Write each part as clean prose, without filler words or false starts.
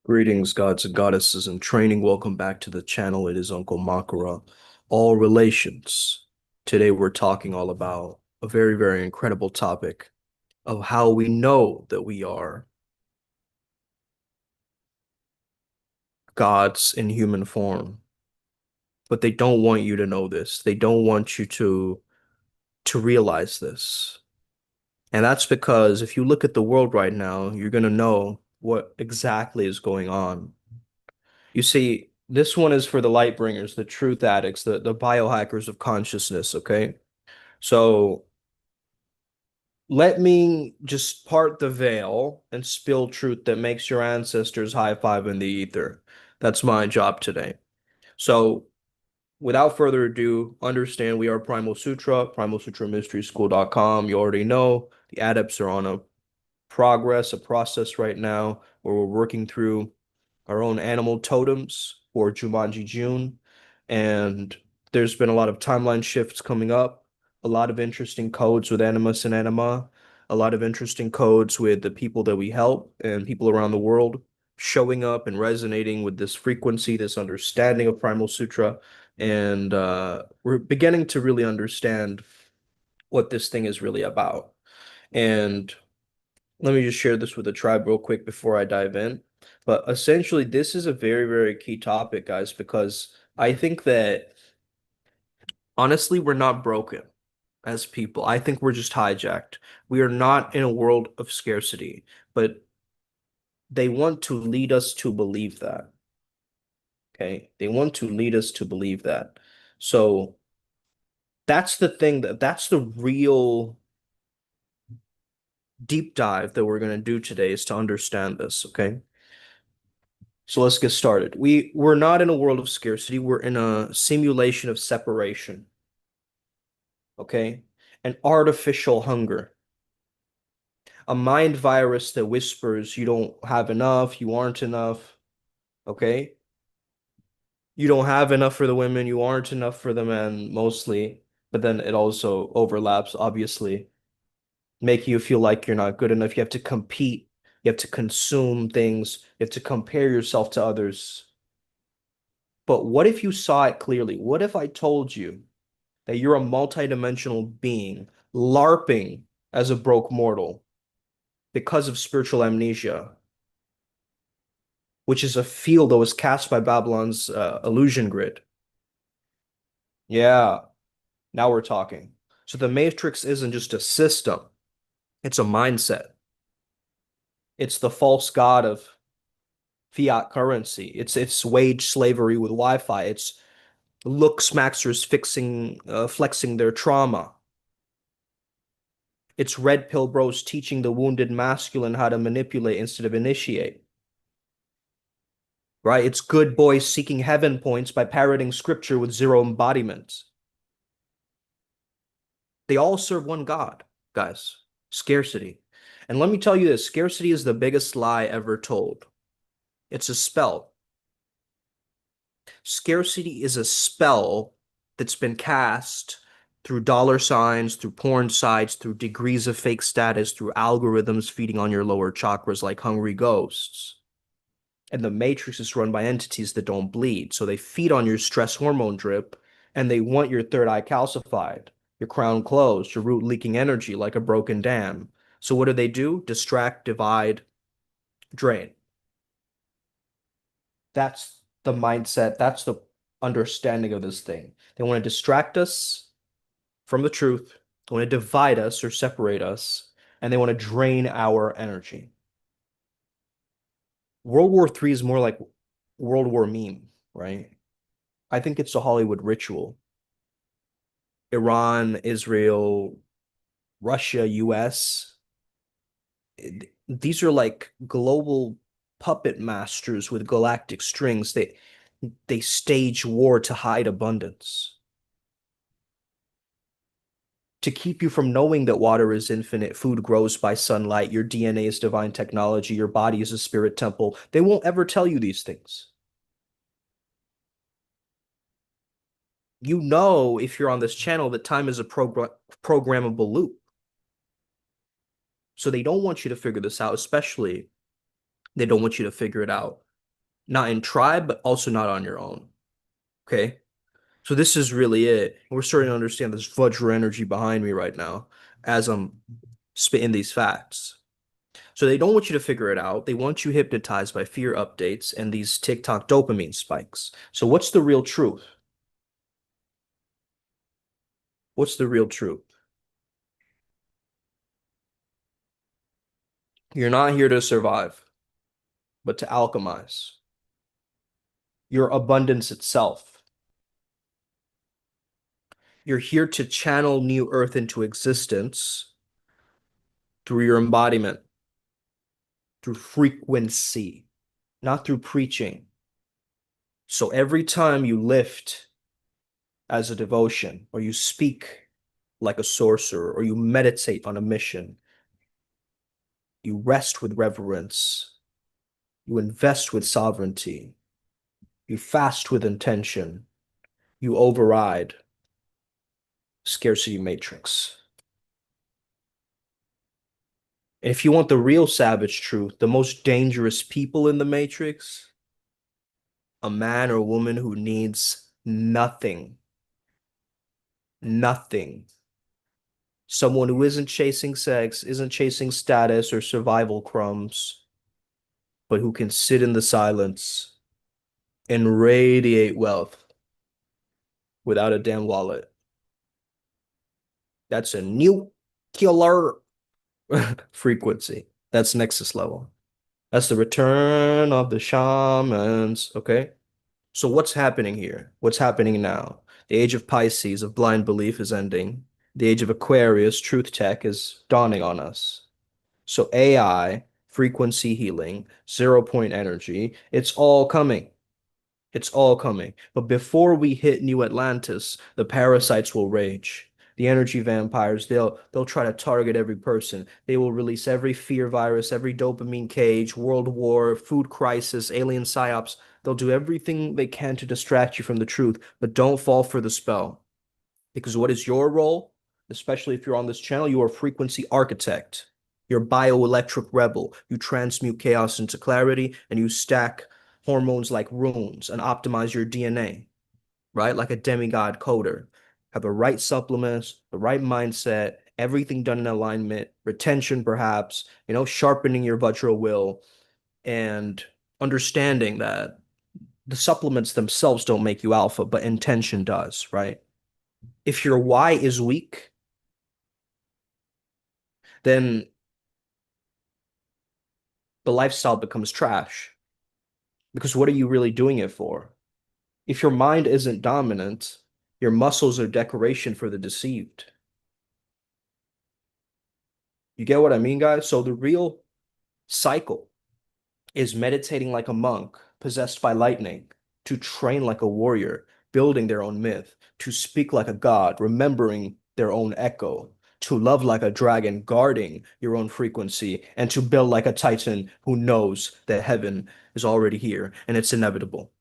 Greetings, gods and goddesses in training. Welcome back to the channel. It is Uncle Makara. All relations. Today we're talking all about a very, very incredible topic of how we know that we are gods in human form. But they don't want you to know this. They don't want you to realize this. And that's because if you look at the world right now, you're gonna know what exactly is going on. You see, this one is for the light bringers, the truth addicts, the biohackers of consciousness, okay? So let me just part the veil and spill truth that makes your ancestors high five in the ether. That's my job today. So without further ado, understand we are Primal Sutra, primalsutramysteryschool.com. You already know the adepts are on a process right now where we're working through our own animal totems for Jumanji June. And there's been a lot of timeline shifts coming up, a lot of interesting codes with Animus and Anima, a lot of interesting codes with the people that we help and people around the world showing up and resonating with this frequency, this understanding of Primal Sutra. And we're beginning to really understand what this thing is really about. And let me just share this with the tribe real quick before I dive in. But essentially, this is a very, very key topic, guys, because I think that honestly, we're not broken as people. I think we're just hijacked. We are not in a world of scarcity, but they want to lead us to believe that. Okay. They want to lead us to believe that. So that's the thing that's the real deep dive that we're going to do today is to understand this. Okay. So let's get started. We're not in a world of scarcity. We're in a simulation of separation, okay? An artificial hunger, a mind virus that whispers you don't have enough, you aren't enough, okay? You don't have enough for the women, you aren't enough for the men, mostly, but then it also overlaps, obviously, making you feel like you're not good enough. You have to compete, you have to consume things, you have to compare yourself to others. But what if you saw it clearly? What if I told you that you're a multidimensional being, LARPing as a broke mortal because of spiritual amnesia, which is a field that was cast by Babylon's illusion grid? Yeah, now we're talking. So the Matrix isn't just a system, it's a mindset. It's the false god of fiat currency. It's wage slavery with Wi-Fi. It's looks maxers flexing their trauma. It's red pill bros teaching the wounded masculine how to manipulate instead of initiate. Right? It's good boys seeking heaven points by parroting scripture with zero embodiment. They all serve one God, guys. Scarcity. And let me tell you this, scarcity is the biggest lie ever told. It's a spell. Scarcity is a spell that's been cast through dollar signs, through porn sites, through degrees of fake status, through algorithms feeding on your lower chakras like hungry ghosts. And the matrix is run by entities that don't bleed. So they feed on your stress hormone drip and they want your third eye calcified, your crown closed, your root leaking energy like a broken dam. So what do? Distract, divide, drain. That's the mindset. That's the understanding of this thing. They want to distract us from the truth. They want to divide us or separate us, and they want to drain our energy. World War III is more like World War meme, right? I think it's a Hollywood ritual. Iran, Israel, Russia, US. These are like global puppet masters with galactic strings. They stage war to hide abundance, to keep you from knowing that water is infinite, food grows by sunlight, your DNA is divine technology, your body is a spirit temple. They won't ever tell you these things. You know, if you're on this channel, that time is a programmable loop. So they don't want you to figure this out, especially they don't want you to figure it out, not in tribe, but also not on your own. Okay. So this is really it. We're starting to understand this Vajra energy behind me right now as I'm spitting these facts. So they don't want you to figure it out. They want you hypnotized by fear updates and these TikTok dopamine spikes. So what's the real truth? What's the real truth? You're not here to survive, but to alchemize. Your abundance itself. You're here to channel new earth into existence through your embodiment, through frequency, not through preaching. So every time you lift as a devotion, or you speak like a sorcerer, or you meditate on a mission, you rest with reverence, you invest with sovereignty, you fast with intention, you override scarcity matrix. And if you want the real savage truth, the most dangerous people in the matrix, a man or woman who needs nothing, nothing. Someone who isn't chasing sex, isn't chasing status or survival crumbs, but who can sit in the silence and radiate wealth without a damn wallet. That's a nuclear frequency. That's Nexus level. That's the return of the shamans. Okay. So what's happening here? What's happening now? The age of Pisces, of blind belief, is ending. The age of Aquarius, truth tech, is dawning on us. So AI, frequency healing, 0 point energy, it's all coming. It's all coming. But before we hit New Atlantis, the parasites will rage. The energy vampires, they'll try to target every person. They will release every fear virus, every dopamine cage, world war, food crisis, alien psyops. They'll do everything they can to distract you from the truth, but don't fall for the spell. Because what is your role? Especially if you're on this channel, you are a frequency architect. You're a bioelectric rebel. You transmute chaos into clarity and you stack hormones like runes and optimize your DNA, right? Like a demigod coder. Have the right supplements, the right mindset, everything done in alignment, retention perhaps, sharpening your Vajra will and understanding that the supplements themselves don't make you alpha, but intention does, right? If your why is weak, then the lifestyle becomes trash. Because what are you really doing it for? If your mind isn't dominant, your muscles are decoration for the deceived. You get what I mean, guys? So the real cycle is meditating like a monk possessed by lightning, to train like a warrior, building their own myth, to speak like a god, remembering their own echo, to love like a dragon, guarding your own frequency, and to build like a titan who knows that heaven is already here and it's inevitable.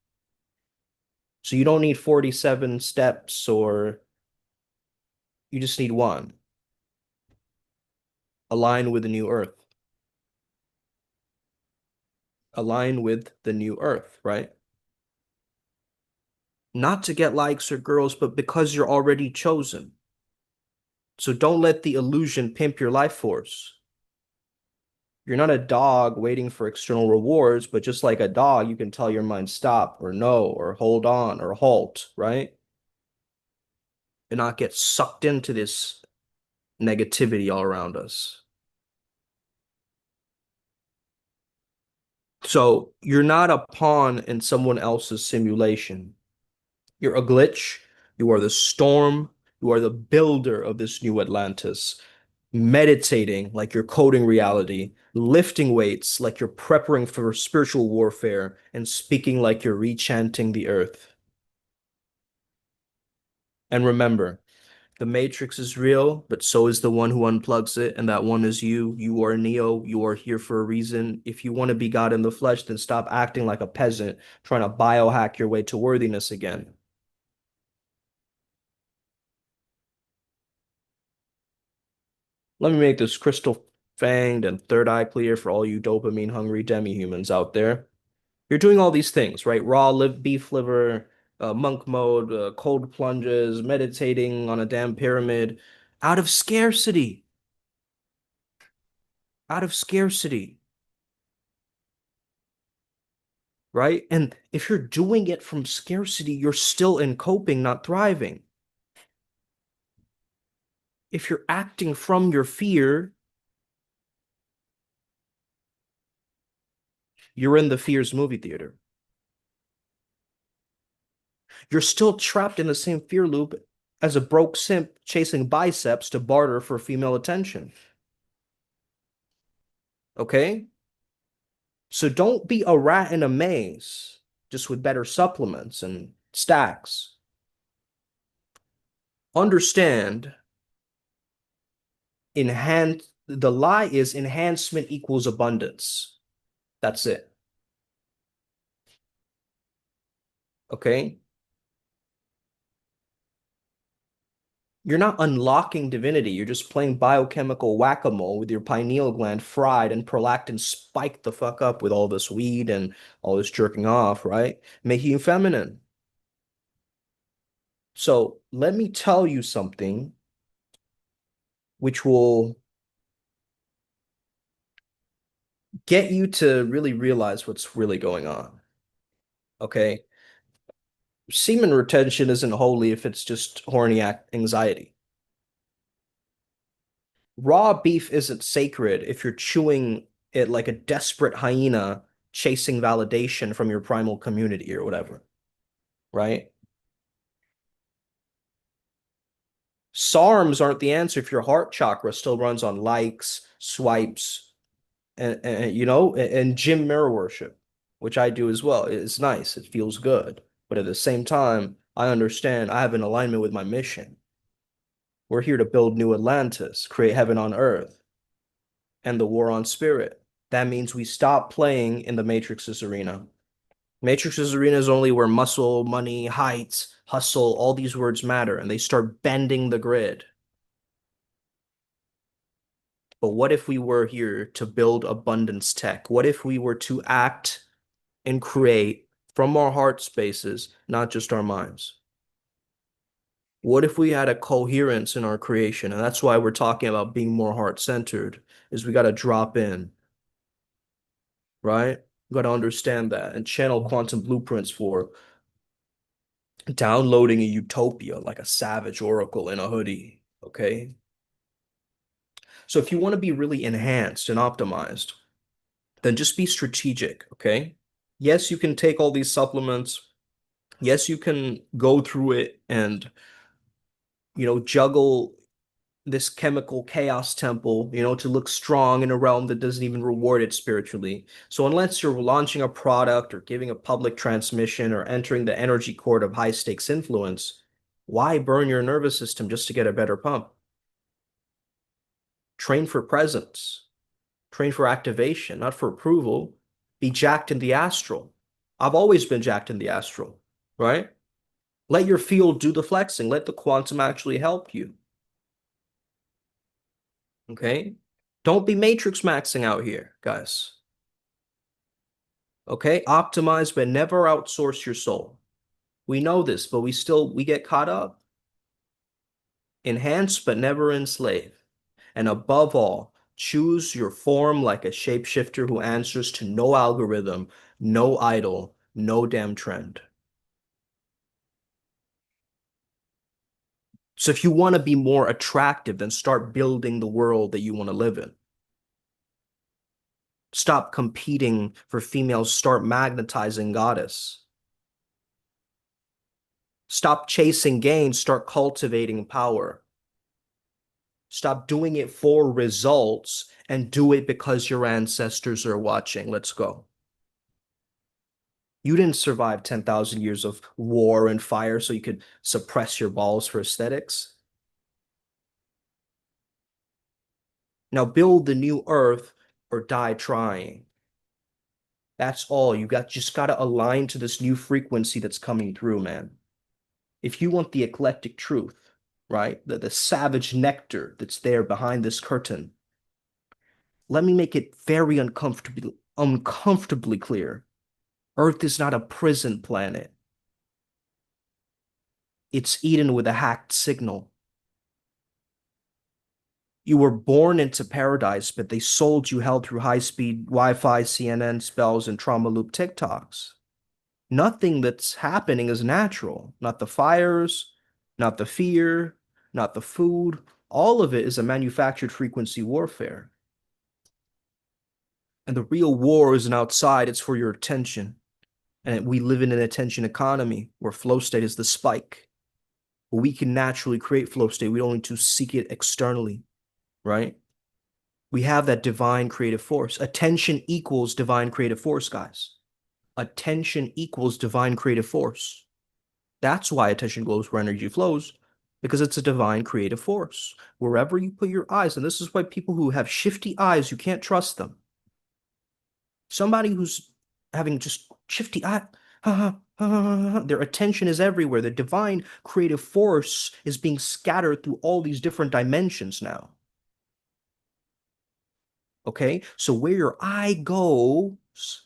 So you don't need 47 steps, or you just need one. Align with the new earth. Align with the new earth, right? Not to get likes or girls, but because you're already chosen. So don't let the illusion pimp your life force. You're not a dog waiting for external rewards, but just like a dog, you can tell your mind stop or no or hold on or halt, right? And not get sucked into this negativity all around us. So you're not a pawn in someone else's simulation. You're a glitch. You are the storm. You are the builder of this new Atlantis. Meditating like you're coding reality, lifting weights like you're preparing for spiritual warfare, and speaking like you're rechanting the earth. And remember, the Matrix is real, but so is the one who unplugs it, and that one is you. You are Neo. You are here for a reason. If you want to be God in the flesh, then stop acting like a peasant, trying to biohack your way to worthiness again. Let me make this crystal fanged and third eye clear for all you dopamine hungry demi-humans out there. You're doing all these things, right? Raw live beef liver, monk mode, cold plunges, meditating on a damn pyramid, out of scarcity, out of scarcity, right? And if you're doing it from scarcity, you're still in coping, not thriving. If you're acting from your fear, you're in the fears movie theater. You're still trapped in the same fear loop as a broke simp chasing biceps to barter for female attention. Okay? So don't be a rat in a maze, just with better supplements and stacks. Understand, the lie is enhancement equals abundance. That's it. Okay? You're not unlocking divinity. You're just playing biochemical whack-a-mole with your pineal gland fried and prolactin spiked the fuck up with all this weed and all this jerking off, right? Making you feminine. So let me tell you something which will get you to really realize what's really going on. Okay. Semen retention isn't holy if it's just horny anxiety. Raw beef isn't sacred if you're chewing it like a desperate hyena chasing validation from your primal community or whatever, right? SARMs aren't the answer if your heart chakra still runs on likes, swipes, and gym mirror worship, which I do as well. It's nice. It feels good. But at the same time, I understand I have an alignment with my mission. We're here to build new Atlantis, create heaven on earth, and the war on spirit. That means we stop playing in the Matrix's arena. Matrix's arena is only where muscle, money, heights, hustle, all these words matter, and they start bending the grid. But what if we were here to build abundance tech? What if we were to act and create from our heart spaces, not just our minds? What if we had a coherence in our creation? And that's why we're talking about being more heart-centered, is we got to drop in, right? We got to understand that and channel quantum blueprints for downloading a utopia like a savage oracle in a hoodie, okay? So if you want to be really enhanced and optimized, then just be strategic, okay? Yes, you can take all these supplements. Yes, you can go through it and, juggle this chemical chaos temple, to look strong in a realm that doesn't even reward it spiritually. So unless you're launching a product or giving a public transmission or entering the energy court of high stakes influence, why burn your nervous system just to get a better pump? Train for presence, train for activation, not for approval. Be jacked in the astral. I've always been jacked in the astral, right? Let your field do the flexing. Let the quantum actually help you. Okay? Don't be matrix maxing out here, guys. Okay? Optimize, but never outsource your soul. We know this, but we get caught up. Enhance, but never enslave. And above all, choose your form like a shapeshifter who answers to no algorithm, no idol, no damn trend. So if you want to be more attractive, then start building the world that you want to live in. Stop competing for females, start magnetizing goddess. Stop chasing gain, start cultivating power. Stop doing it for results and do it because your ancestors are watching. Let's go. You didn't survive 10,000 years of war and fire so you could suppress your balls for aesthetics. Now build the new earth or die trying. That's all. You just got to align to this new frequency that's coming through, man. If you want the eclectic truth, right? The savage nectar that's there behind this curtain. Let me make it very uncomfortably clear. Earth is not a prison planet. It's Eden with a hacked signal. You were born into paradise, but they sold you hell through high-speed Wi-Fi, CNN spells, and trauma loop TikToks. Nothing that's happening is natural. Not the fires, not the fear, not the food. All of it is a manufactured frequency warfare. And the real war isn't outside, it's for your attention. And we live in an attention economy where flow state is the spike. But we can naturally create flow state. We don't need to seek it externally, right? We have that divine creative force. Attention equals divine creative force, guys. Attention equals divine creative force. That's why attention glows where energy flows, because it's a divine creative force. Wherever you put your eyes, and this is why people who have shifty eyes, you can't trust them. Somebody who's having just shifty eye, their attention is everywhere. The divine creative force is being scattered through all these different dimensions now. Okay, so where your eye goes,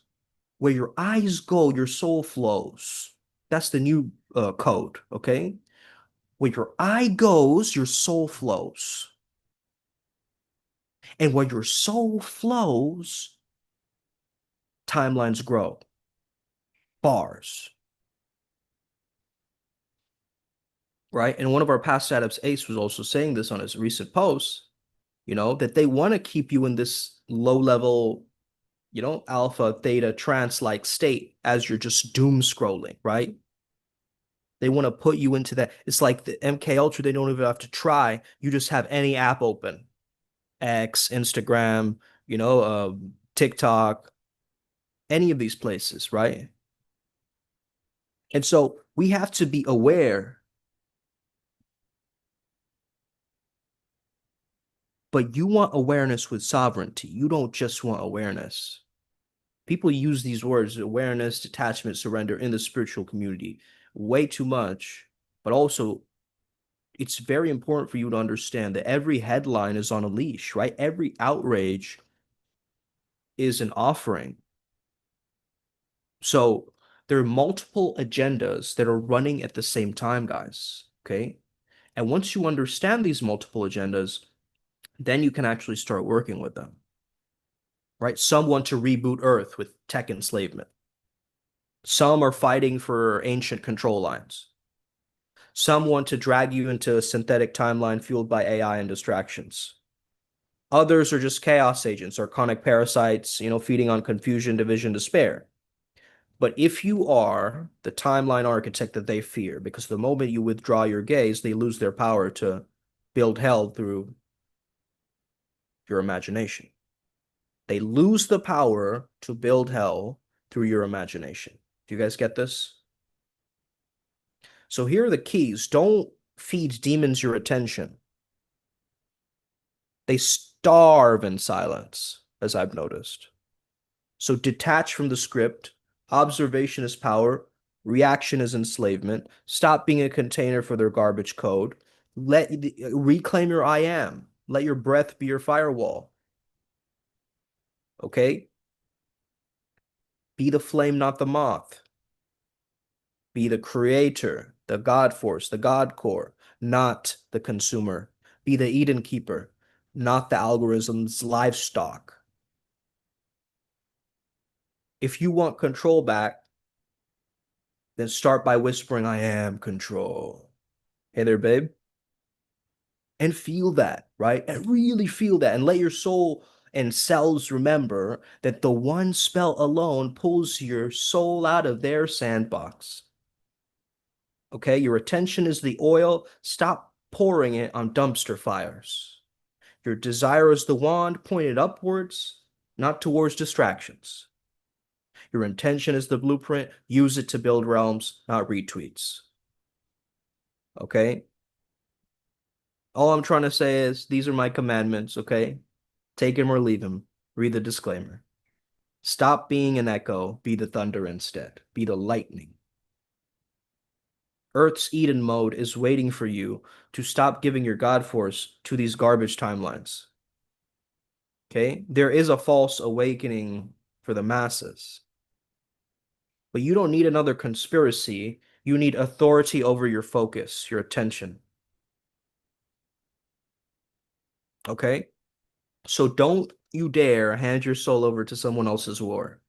where your eyes go, your soul flows. That's the new code. Okay, where your eye goes, your soul flows, and where your soul flows, timelines grow, bars. Right? And one of our past adepts, Ace, was also saying this on his recent post, that they want to keep you in this low level, alpha, theta, trance like state as you're just doom scrolling, right? They want to put you into that. It's like the MK Ultra, they don't even have to try. You just have any app open, X, Instagram, TikTok, any of these places, right? And so we have to be aware, but you want awareness with sovereignty. You don't just want awareness. People use these words, awareness, detachment, surrender, in the spiritual community way too much. But also, it's very important for you to understand that every headline is on a leash, right? Every outrage is an offering. So there are multiple agendas that are running at the same time, guys. Okay. And once you understand these multiple agendas, then you can actually start working with them, right? Some want to reboot Earth with tech enslavement. Some are fighting for ancient control lines. Some want to drag you into a synthetic timeline fueled by AI and distractions. Others are just chaos agents or chronic parasites, feeding on confusion, division, despair. But if you are the timeline architect that they fear, because the moment you withdraw your gaze, they lose their power to build hell through your imagination. They lose the power to build hell through your imagination. Do you guys get this? So here are the keys. Don't feed demons your attention. They starve in silence, as I've noticed. So detach from the script. Observation is power. Reaction is enslavement. Stop being a container for their garbage code. Reclaim your I am. Let your breath be your firewall. Okay? Be the flame, not the moth. Be the creator, the God force, the God core, not the consumer. Be the Eden keeper, not the algorithm's livestock. If you want control back, then start by whispering, I am control. Hey there, babe. And feel that, right? And really feel that. And let your soul and cells remember that the one spell alone pulls your soul out of their sandbox. Okay? Your attention is the oil. Stop pouring it on dumpster fires. Your desire is the wand pointed upwards, not towards distractions. Your intention is the blueprint. Use it to build realms, not retweets. Okay? All I'm trying to say is these are my commandments, okay? Take him or leave him. Read the disclaimer. Stop being an echo. Be the thunder instead. Be the lightning. Earth's Eden mode is waiting for you to stop giving your God force to these garbage timelines. Okay? There is a false awakening for the masses, but you don't need another conspiracy. You need authority over your focus, your attention. Okay? So don't you dare hand your soul over to someone else's war.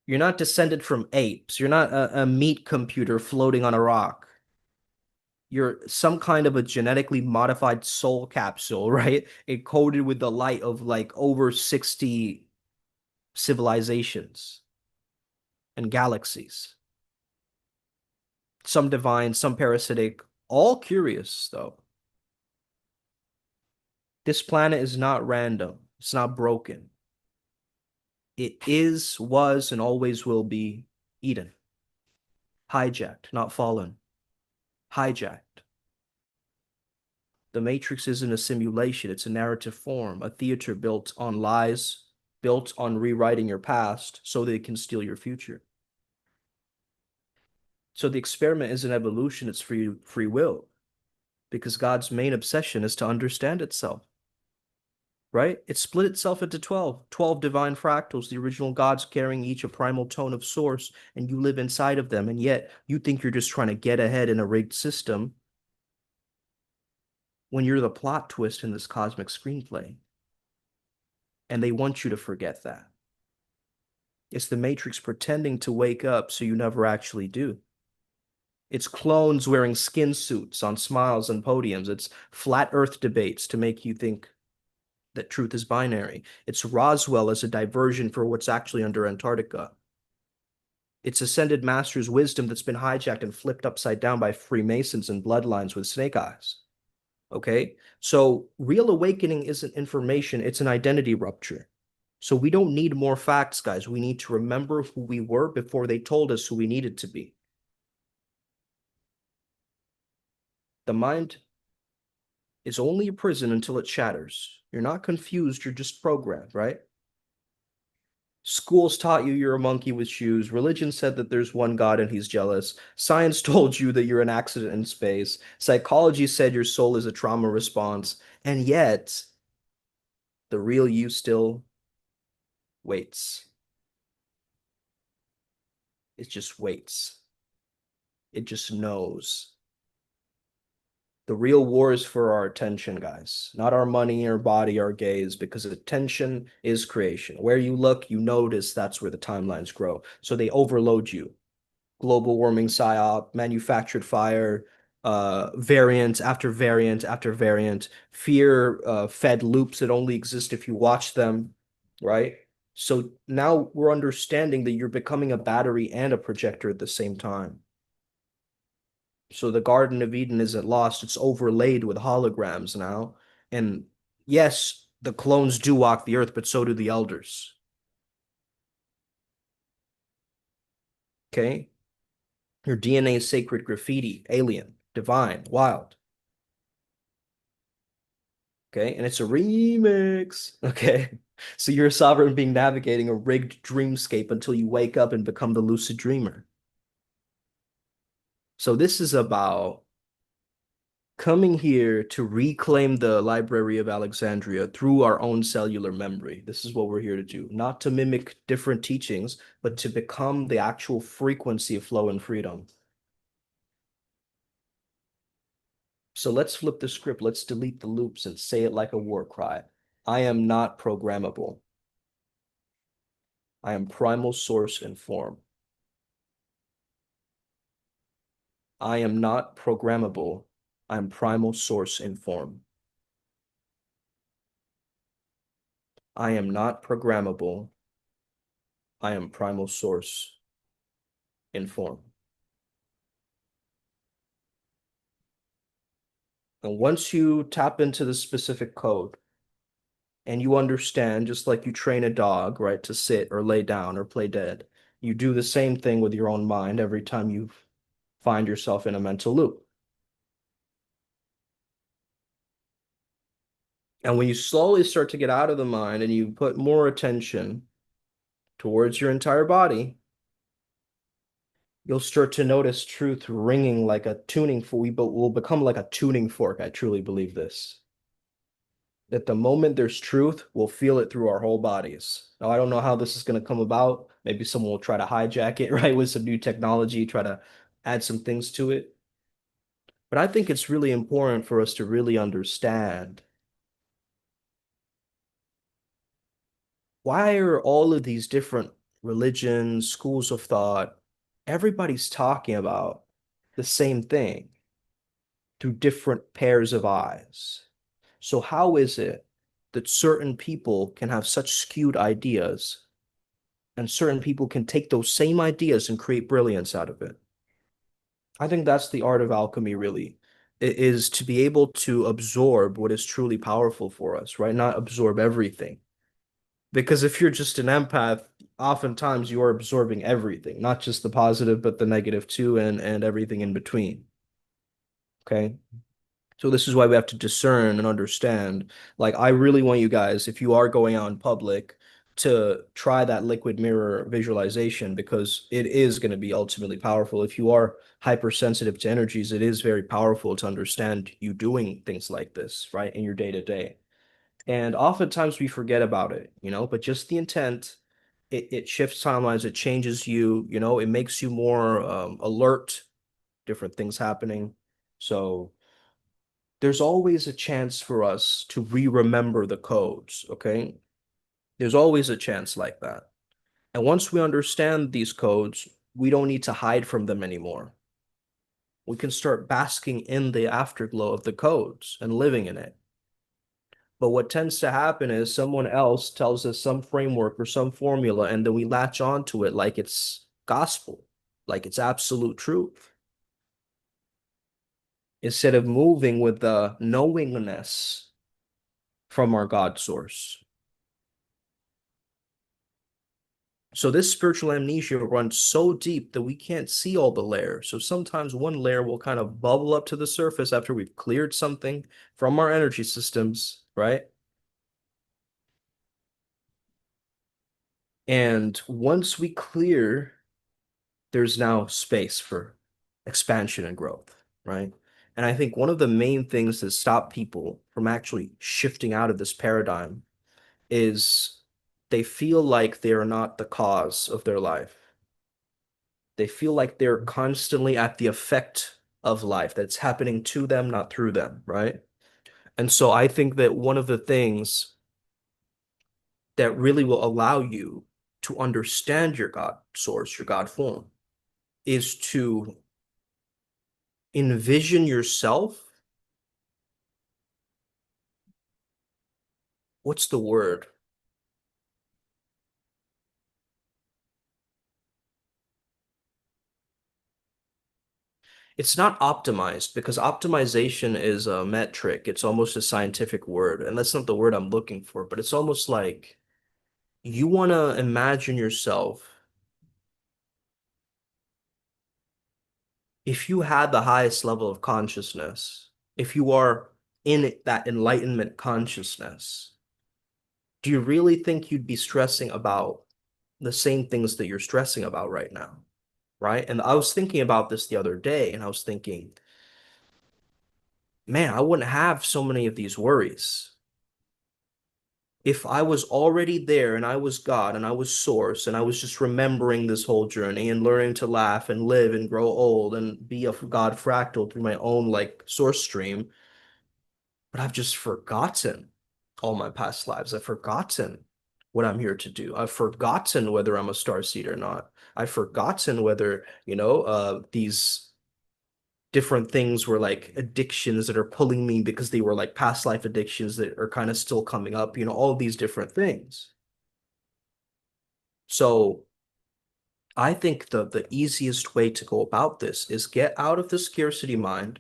You're not descended from apes. You're not a meat computer floating on a rock. You're some kind of a genetically modified soul capsule, right? Encoded with the light of like over 60 civilizations and galaxies. Some divine, some parasitic, all curious, though. This planet is not random, it's not broken. It is, was, and always will be Eden. Hijacked, not fallen. Hijacked. The Matrix isn't a simulation, it's a narrative form, a theater built on lies, built on rewriting your past so they can steal your future. So the experiment isn't evolution, it's free will, because God's main obsession is to understand itself, right? It split itself into 12 divine fractals, the original gods carrying each a primal tone of source, and you live inside of them, and yet you think you're just trying to get ahead in a rigged system when you're the plot twist in this cosmic screenplay. And they want you to forget that. It's the Matrix pretending to wake up so you never actually do. It's clones wearing skin suits on smiles and podiums. It's flat earth debates to make you think that truth is binary. It's Roswell as a diversion for what's actually under Antarctica. It's ascended master's wisdom that's been hijacked and flipped upside down by Freemasons and bloodlines with snake eyes. Okay? So real awakening isn't information, it's an identity rupture. So we don't need more facts, guys. We need to remember who we were before they told us who we needed to be. The mind is only a prison until it shatters. You're not confused, you're just programmed, right? Schools taught you you're a monkey with shoes. Religion said that there's one God and he's jealous. Science told you that you're an accident in space. Psychology said your soul is a trauma response. And yet, the real you still waits. It just waits. It just knows. The real war is for our attention, guys, not our money, our body, our gaze, because attention is creation. Where you look, you notice that's where the timelines grow. So they overload you. Global warming psyop, manufactured fire, variant after variant after variant, fear fed loops that only exist if you watch them, right? So now we're understanding that you're becoming a battery and a projector at the same time. So the Garden of Eden isn't lost, it's overlaid with holograms now. And yes, the clones do walk the earth, but so do the elders. Okay? Your DNA is sacred graffiti, alien, divine, wild. Okay? And it's a remix. Okay? So you're a sovereign being navigating a rigged dreamscape until you wake up and become the lucid dreamer. So this is about coming here to reclaim the Library of Alexandria through our own cellular memory. This is what we're here to do, not to mimic different teachings, but to become the actual frequency of flow and freedom. So let's flip the script. Let's delete the loops and say it like a war cry. I am not programmable. I am primal source and form. I am not programmable. I am primal source and form. I am not programmable. I am primal source in form. And once you tap into the specific code and you understand, just like you train a dog, right, to sit or lay down or play dead, you do the same thing with your own mind every time you find yourself in a mental loop. And when you slowly start to get out of the mind and you put more attention towards your entire body, You'll start to notice truth ringing like a tuning fork. We will become like a tuning fork. I truly believe this. That the moment there's truth, we'll feel it through our whole bodies. Now, I don't know how this is going to come about. Maybe someone will try to hijack it, right, with some new technology, try to add some things to it. But I think it's really important for us to really understand why are all of these different religions, schools of thought, everybody's talking about the same thing through different pairs of eyes. So how is it that certain people can have such skewed ideas and certain people can take those same ideas and create brilliance out of it? I think that's the art of alchemy, really. It is to be able to absorb what is truly powerful for us, right? Not absorb everything. Because if you're just an empath, oftentimes you are absorbing everything, not just the positive, but the negative too, and everything in between. Okay. So this is why we have to discern and understand. Like, I really want you guys, if you are going out in public, to try that liquid mirror visualization because it is going to be ultimately powerful. If you are hypersensitive to energies, it is very powerful to understand you doing things like this, right, in your day to day. And oftentimes we forget about it, but just the intent, it shifts timelines, it changes you, it makes you more alert, different things happening. So there's always a chance for us to re-remember the codes, okay? There's always a chance like that. And once we understand these codes, we don't need to hide from them anymore. We can start basking in the afterglow of the codes and living in it. But what tends to happen is someone else tells us some framework or some formula, and then we latch onto it like it's gospel, like it's absolute truth, instead of moving with the knowingness from our God source. So this spiritual amnesia runs so deep that we can't see all the layers. So sometimes one layer will kind of bubble up to the surface after we've cleared something from our energy systems, right? And once we clear, there's now space for expansion and growth, right? And I think one of the main things that stop people from actually shifting out of this paradigm is they feel like they are not the cause of their life. They feel like they're constantly at the effect of life that's happening to them, not through them, right? And so I think that one of the things that really will allow you to understand your God source, your God form, is to envision yourself. What's the word? It's not optimized because optimization is a metric. It's almost a scientific word, and that's not the word I'm looking for, but it's almost like you want to imagine yourself if you had the highest level of consciousness, if you are in that enlightenment consciousness, do you really think you'd be stressing about the same things that you're stressing about right now? Right? And I was thinking about this the other day, and I was thinking, man, I wouldn't have so many of these worries if I was already there and I was God and I was source and I was just remembering this whole journey and learning to laugh and live and grow old and be a God fractal through my own like source stream, but I've just forgotten all my past lives. I've forgotten what I'm here to do. I've forgotten whether I'm a star seed or not. I've forgotten whether, these different things were like addictions that are pulling me because they were like past life addictions that are kind of still coming up, all of these different things. So I think the easiest way to go about this is get out of the scarcity mind,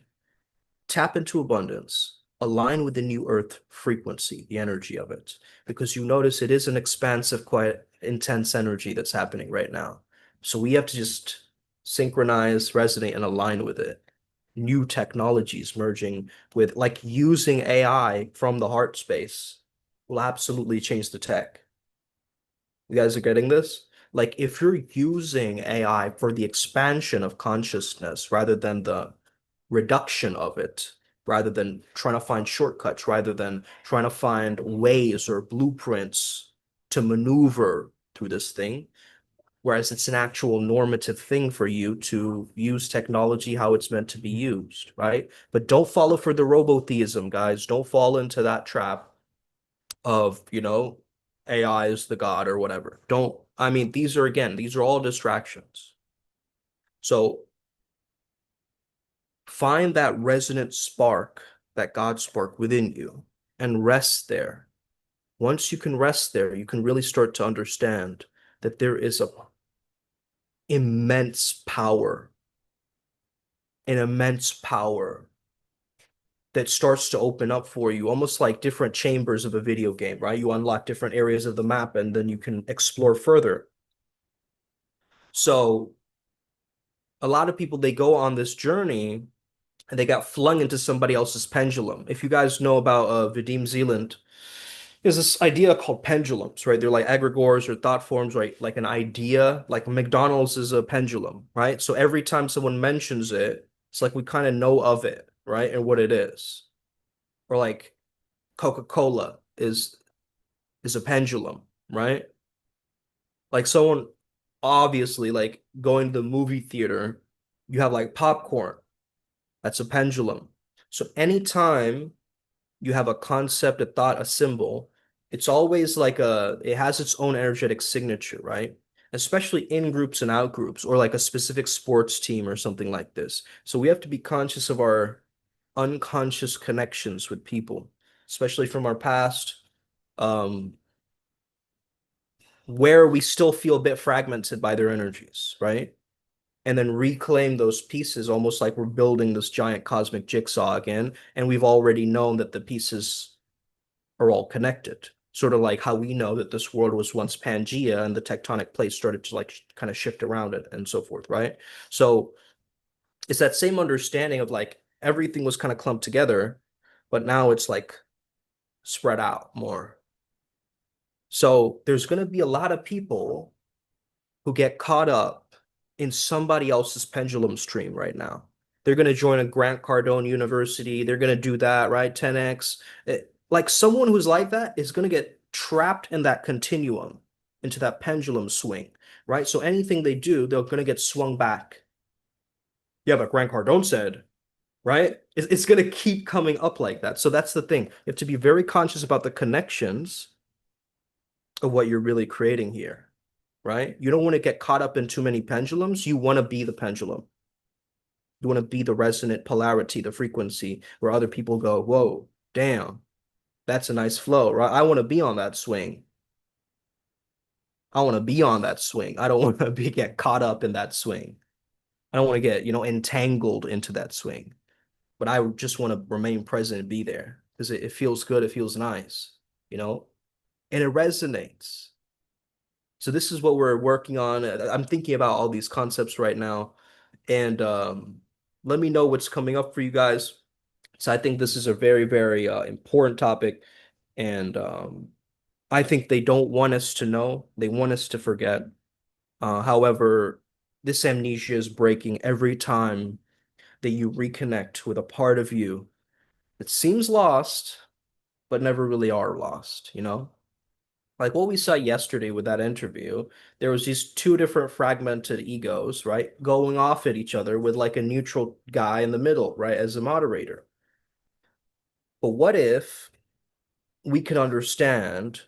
tap into abundance, align with the new earth frequency, the energy of it, because you notice it is an expansive, quite intense energy that's happening right now. So we have to just synchronize, resonate, and align with it. New technologies merging with like using AI from the heart space will absolutely change the tech. You guys are getting this? Like if you're using AI for the expansion of consciousness rather than the reduction of it, rather than trying to find shortcuts, rather than trying to find ways or blueprints to maneuver through this thing, whereas it's an actual normative thing for you to use technology how it's meant to be used, right? But don't follow for the robotheism, guys. Don't fall into that trap of, AI is the god or whatever. Don't, I mean, these are all distractions. So find that resonant spark, that God spark within you, and rest there. Once you can rest there, you can really start to understand that there is a immense power, an immense power that starts to open up for you, almost like different chambers of a video game, right? You unlock different areas of the map and then you can explore further. So a lot of people, they go on this journey and they got flung into somebody else's pendulum. If you guys know about Vadim Zealand, there's this idea called pendulums, right? They're like egregores or thought forms, right? Like an idea, like McDonald's is a pendulum, right? So every time someone mentions it, it's like we kind of know of it, right? And what it is. Or like Coca-Cola is a pendulum, right? Like someone obviously like going to the movie theater, you have like popcorn. That's a pendulum. So anytime you have a concept, a thought, a symbol, it's always like it has its own energetic signature, right? Especially in groups and out groups, or like a specific sports team or something like this. So we have to be conscious of our unconscious connections with people, especially from our past, um, where we still feel a bit fragmented by their energies, right? And then reclaim those pieces almost like we're building this giant cosmic jigsaw again. And we've already known that the pieces are all connected. Sort of like how we know that this world was once Pangea and the tectonic plates started to like kind of shift around it and so forth, right? So it's that same understanding of like everything was kind of clumped together, but now it's like spread out more. So there's going to be a lot of people who get caught up in somebody else's pendulum stream right now. They're going to join a Grant Cardone University. They're going to do that, right? 10x. Like someone who's like that is going to get trapped in that continuum, into that pendulum swing, right? So anything they do, they're going to get swung back. Yeah, but Grant Cardone said, right? It's going to keep coming up like that. So that's the thing. You have to be very conscious about the connections of what you're really creating here, right? You don't want to get caught up in too many pendulums. You want to be the pendulum. You want to be the resonant polarity, the frequency where other people go, whoa, damn, that's a nice flow, right? I want to be on that swing. I want to be on that swing. I don't want to be get caught up in that swing. I don't want to get, entangled into that swing. But I just want to remain present and be there because it feels good. It feels nice, you know, and it resonates. So this is what we're working on. I'm thinking about all these concepts right now, and let me know what's coming up for you guys. So I think this is a very, very important topic, and I think they don't want us to know. They want us to forget. However, this amnesia is breaking every time that you reconnect with a part of you that seems lost, but never really are lost, you know? Like what we saw yesterday with that interview, there was these two different fragmented egos, right? Going off at each other with like a neutral guy in the middle, right? As a moderator. But what if we could understand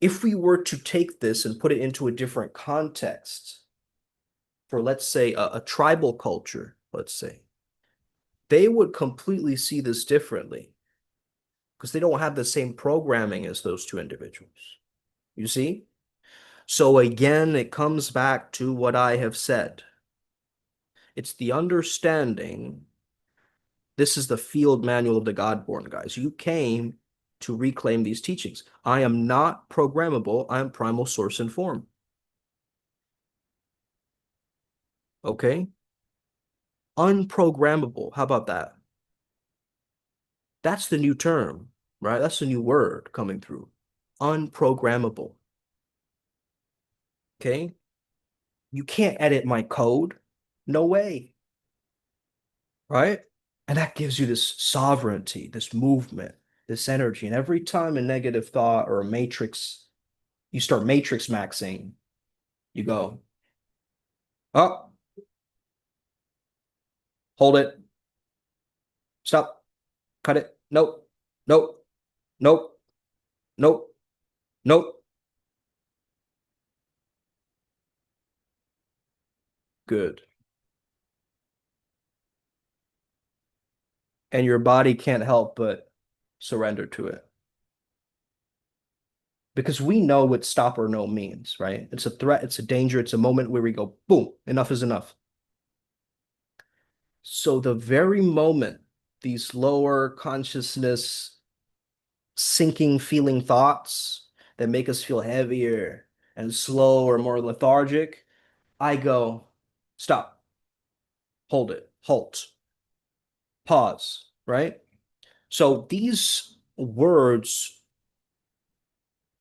if we were to take this and put it into a different context for, let's say, a tribal culture, let's say, they would completely see this differently because they don't have the same programming as those two individuals. You see? So again, it comes back to what I have said. It's the understanding. This is the field manual of the God-born, guys. You came to reclaim these teachings. I am not programmable. I am primal source and form. Okay? Unprogrammable. How about that? That's the new term, right? That's the new word coming through. Unprogrammable. Okay. You can't edit my code. No way. Right? And that gives you this sovereignty, this movement, this energy. And every time a negative thought or a matrix, you start matrix maxing, you go, oh, hold it, stop, cut it. Nope, nope, nope, nope, nope. Good. And your body can't help but surrender to it. Because we know what stop or no means, right? It's a threat, it's a danger, it's a moment where we go, boom, enough is enough. So the very moment these lower consciousness sinking feeling thoughts that make us feel heavier and slow or more lethargic, I go, stop, hold it, halt, pause, right? So these words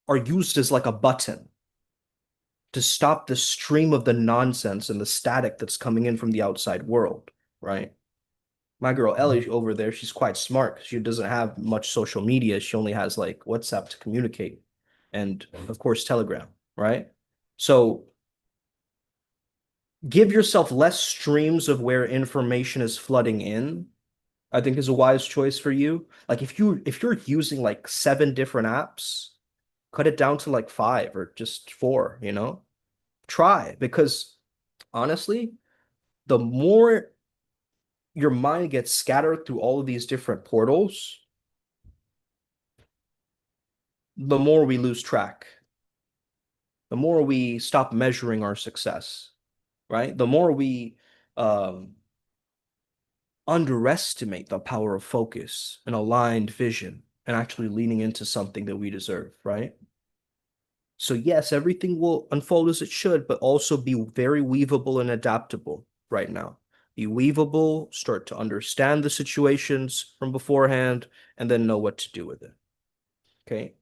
are used as like a button to stop the stream of the nonsense and the static that's coming in from the outside world, right? My girl Ellie over there, she's quite smart. She doesn't have much social media. She only has like WhatsApp to communicate and, of course, Telegram, right? So give yourself less streams of where information is flooding in, I think is a wise choice for you. Like if you're using like 7 different apps, cut it down to like 5 or just 4, you know? Try because honestly, the more your mind gets scattered through all of these different portals, the more we lose track, the more we stop measuring our success, right? The more we um, underestimate the power of focus and aligned vision and actually leaning into something that we deserve, right? So, yes, everything will unfold as it should, but also be very weavable and adaptable right now. Be weavable, start to understand the situations from beforehand, and then know what to do with it. Okay.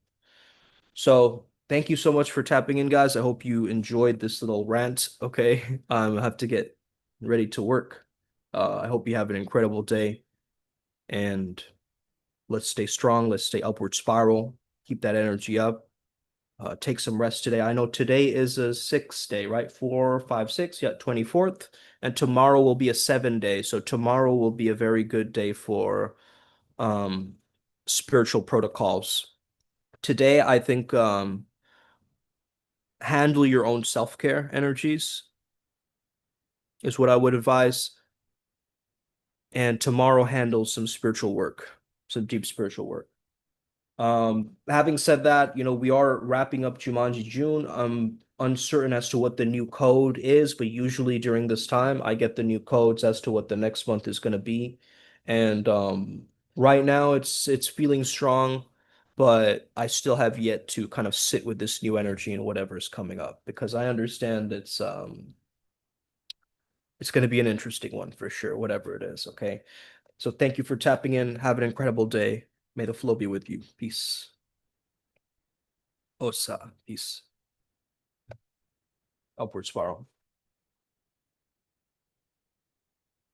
So thank you so much for tapping in, guys. I hope you enjoyed this little rant. Okay. I have to get ready to work. I hope you have an incredible day and let's stay strong. Let's stay upward spiral. Keep that energy up. Take some rest today. I know today is a 6 day, right? 4, 5, 6, yeah, 24th. And tomorrow will be a 7 day. So tomorrow will be a very good day for um spiritual protocols. Today, I think handle your own self-care energies is what I would advise. And tomorrow handle some spiritual work, some deep spiritual work. Having said that, we are wrapping up Jumanji June. I'm uncertain as to what the new code is, but usually during this time, I get the new codes as to what the next month is going to be. And right now, it's feeling strong, but I still have yet to kind of sit with this new energy and whatever is coming up because I understand it's going to be an interesting one for sure, whatever it is. Okay. So thank you for tapping in. Have an incredible day. May the flow be with you. Peace. Osa. Peace. Upward spiral.